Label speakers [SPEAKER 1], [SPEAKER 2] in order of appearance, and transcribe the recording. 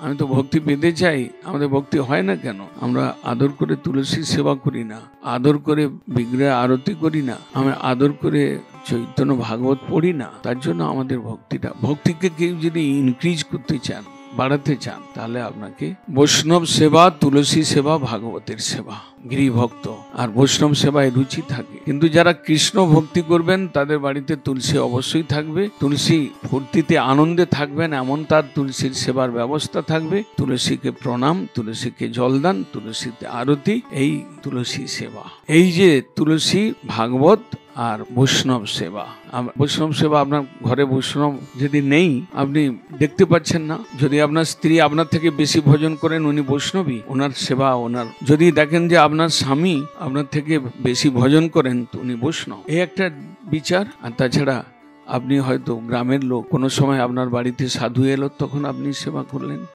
[SPEAKER 1] আমি তো ভক্তি পেতে চাই, আমাদের ভক্তি হয় না কেন? আমরা আদর করে তুলসীর সেবা করি না, আদর করে বিগ্রহে আরতি করি না, আমি আদর করে চৈতন্য ভাগবত পড়ি না। তার জন্য আমাদের ভক্তিকে কেউ যদি ইনক্রিজ করতে চান, বাড়াতে চান, তাহলে আপনাকে বৈষ্ণব সেবা, তুলসী সেবা, ভাগবতের সেবা, গৃহভক্ত আর বৈষ্ণব সেবায় রুচি থাকে। কিন্তু যারা কৃষ্ণ ভক্তি করবেন তাদের বাড়িতে তুলসী অবশ্যই থাকবে, তুলসী ফুর্তিতে আনন্দে থাকবেন এমন তার তুলসীর সেবার ব্যবস্থা থাকবে। তুলসীকে প্রণাম, তুলসীকে জলদান, তুলসীতে আরতি, এই তুলসী সেবা। এই যে তুলসী, ভাগবত আর বৈষ্ণব সেবা। বৈষ্ণব সেবা, আপনার ঘরে বৈষ্ণব যদি নেই, আপনি দেখতে পাচ্ছেন না। যদি আপনার স্ত্রী আপনার থেকে বেশি ভজন করেন, উনি বৈষ্ণবী, ওনার সেবা ওনার। যদি দেখেন যে আপনার স্বামী আপনার থেকে বেশি ভজন করেন, তো উনি বৈষ্ণব। এই একটা বিচার। আর তাছাড়া আপনি হয়তো গ্রামের লোক, কোনো সময় আপনার বাড়িতে সাধু এলো, তখন আপনি সেবা করলেন।